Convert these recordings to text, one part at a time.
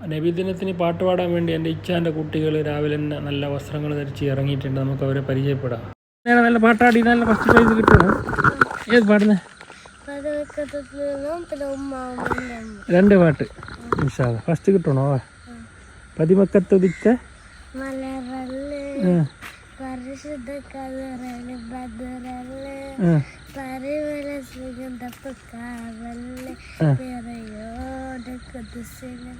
നബിദിനത്തിന് പാട്ട് പാടാൻ വേണ്ടി എൻ്റെ ഇച്ഛാൻ്റെ കുട്ടികൾ രാവിലെ തന്നെ നല്ല വസ്ത്രങ്ങൾ ധരിച്ച് ഇറങ്ങിയിട്ടുണ്ട്. നമുക്ക് അവരെ പരിചയപ്പെടാം. നല്ല പാട്ടാടി നല്ല ഫസ്റ്റ് പ്രൈസ് കിട്ടണം. ഏത് പാടുന്നത്? 2 പാട്ട് ഫസ്റ്റ് കിട്ടണോ? പതിമക്കത്തുദിച്ച പരിശുദ്ധ കലറല് ബദറല് പരിമല സുഗന്ധപ്പ് കാവല് പിറയോട് കുതിസിലെ.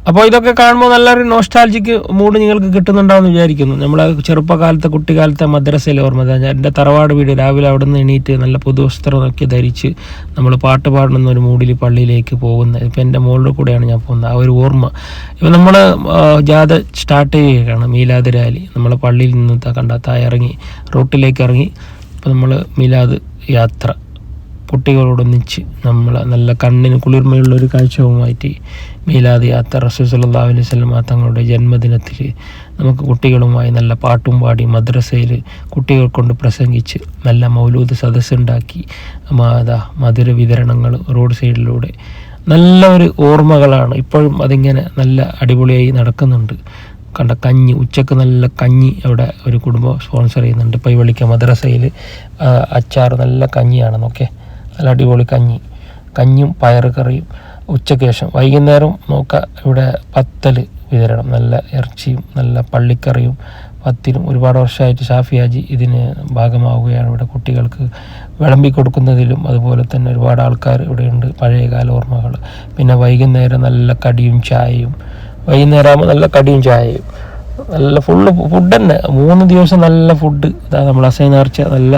അപ്പോൾ ഇതൊക്കെ കാണുമ്പോൾ നല്ലൊരു നോസ്റ്റാൾജിക്ക് മൂഡ് നിങ്ങൾക്ക് കിട്ടുന്നുണ്ടാവുമെന്ന് വിചാരിക്കുന്നു. നമ്മളെ ചെറുപ്പകാലത്തെ കുട്ടിക്കാലത്തെ മദ്രസയിലെ ഓർമ്മ. എൻ്റെ തറവാട് വീട് രാവിലെ അവിടെ നിന്ന് എണീറ്റ് നല്ല പുതുവസ്ത്രമൊക്കെ ധരിച്ച് നമ്മൾ പാട്ട് പാടുന്ന ഒരു മൂഡിൽ പള്ളിയിലേക്ക് പോകുന്നത്. ഇപ്പം എൻ്റെ മോളുടെ കൂടെയാണ് ഞാൻ പോകുന്നത്. ആ ഒരു ഓർമ്മ. ഇപ്പം നമ്മൾ ജാഥ സ്റ്റാർട്ട് ചെയ്യുകയാണ്. മീലാദ് റാലി നമ്മളെ പള്ളിയിൽ നിന്ന് ഇറങ്ങി റോട്ടിലേക്ക് ഇറങ്ങി. ഇപ്പോൾ നമ്മൾ മീലാദ് യാത്ര കുട്ടികളോടൊന്നിച്ച് നമ്മൾ നല്ല കണ്ണിന് കുളിർമയുള്ളൊരു കാഴ്ചവുമായിട്ട് മീലാദ് യാത്ര റസൂൽ സല്ലല്ലാഹു അലൈഹി വസല്ലം തങ്ങളുടെ ജന്മദിനത്തിൽ നമുക്ക് കുട്ടികളുമായി നല്ല പാട്ടും പാടി മദ്രസയിൽ കുട്ടികൾ കൊണ്ട് പ്രസംഗിച്ച് നല്ല മൗലൂദ് സദസ്സുണ്ടാക്കി മധുര വിതരണങ്ങൾ റോഡ് സൈഡിലൂടെ നല്ല ഒരു ഓർമ്മകളാണ്. ഇപ്പോഴും അതിങ്ങനെ നല്ല അടിപൊളിയായി നടക്കുന്നുണ്ട്. കണ്ട കഞ്ഞി ഉച്ചക്ക് നല്ല കഞ്ഞി അവിടെ ഒരു കുടുംബം സ്പോൺസർ ചെയ്യുന്നുണ്ട്. പൈവളിക്ക മദ്രസയിൽ അച്ചാർ നല്ല കഞ്ഞിയാണ്. നോക്കേ നല്ല അടിപൊളി കഞ്ഞിയും പയറ് കറിയും. ഉച്ചയ്ക്ക് ശേഷം വൈകുന്നേരം നോക്കാം ഇവിടെ പത്തൽ വിതരണം. നല്ല ഇറച്ചിയും നല്ല പള്ളിക്കറിയും പത്തിലും. ഒരുപാട് വർഷമായിട്ട് ഷാഫി ഹാജി ഇതിന് ഭാഗമാവുകയാണ്. ഇവിടെ കുട്ടികൾക്ക് വിളമ്പി കൊടുക്കുന്നതിലും അതുപോലെ തന്നെ ഒരുപാട് ആൾക്കാർ ഇവിടെയുണ്ട്. പഴയകാല ഓർമ്മകൾ. പിന്നെ വൈകുന്നേരം നല്ല കടിയും ചായയും. വൈകുന്നേരം ആകുമ്പോൾ നല്ല കടിയും ചായയും നല്ല ഫുള്ള് ഫുഡ് തന്നെ. 3 ദിവസം നല്ല ഫുഡ്. നമ്മൾ അസൈൻ നേർച്ച നല്ല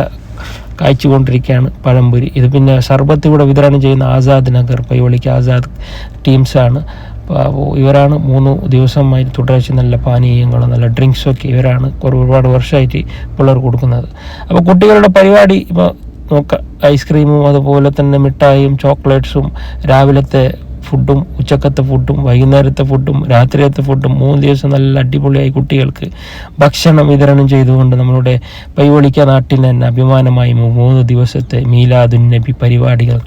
കാഴ്ചകൊണ്ടിരിക്കുകയാണ്. പഴംപൊരി. ഇത് പിന്നെ സർബത്ത് ഇവിടെ വിതരണം ചെയ്യുന്ന ആസാദ് നഗർ പൈവളിക്ക് ആസാദ് ടീംസാണ്. ഇവരാണ് 3 ദിവസമായി തുടർച്ച നല്ല പാനീയങ്ങളും നല്ല ഡ്രിങ്ക്സൊക്കെ ഇവരാണ് ഒരുപാട് വർഷമായിട്ട് പിള്ളേർ കൊടുക്കുന്നത്. അപ്പോൾ കുട്ടികളുടെ പരിപാടി ഇപ്പോൾ നോക്കാം. ഐസ്ക്രീമും അതുപോലെ തന്നെ മിഠായിയും ചോക്ലേറ്റ്സും രാവിലത്തെ ഫുഡും ഉച്ചക്കത്തെ ഫുഡും വൈകുന്നേരത്തെ ഫുഡും രാത്രിയത്തെ ഫുഡും 3 ദിവസം നല്ല അടിപൊളിയായി കുട്ടികൾക്ക് ഭക്ഷണം വിതരണം ചെയ്തുകൊണ്ട് നമ്മളുടെ പൈവളിക്ക നാട്ടിൽ തന്നെ അഭിമാനമായി 3 ദിവസത്തെ മീലാദുൻ നബി പരിപാടികൾ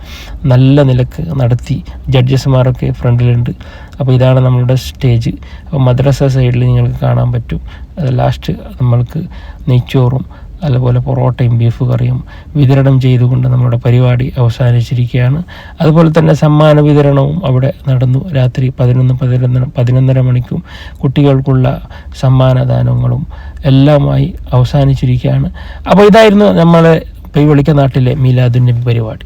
നല്ല നിലക്ക് നടത്തി. ജഡ്ജസ്മാരൊക്കെ ഫ്രണ്ടിലുണ്ട്. അപ്പോൾ ഇതാണ് നമ്മളുടെ സ്റ്റേജ്. അപ്പോൾ മദ്രസ സൈഡിൽ നിങ്ങൾക്ക് കാണാൻ പറ്റും. അത് ലാസ്റ്റ് നമ്മൾക്ക് നെയ്ച്ചോറും അതുപോലെ പൊറോട്ടയും ബീഫ് കറിയും വിതരണം ചെയ്തുകൊണ്ട് നമ്മുടെ പരിപാടി അവസാനിച്ചിരിക്കുകയാണ്. അതുപോലെ തന്നെ സമ്മാന വിതരണവും അവിടെ നടന്നു. രാത്രി 11 മണിക്കും കുട്ടികൾക്കുള്ള സമ്മാനദാനങ്ങളും എല്ലാമായി അവസാനിച്ചിരിക്കുകയാണ്. അപ്പോൾ ഇതായിരുന്നു നമ്മളെ പൈവളിക്ക നാട്ടിലെ മീലാദുൻ നബി പരിപാടി.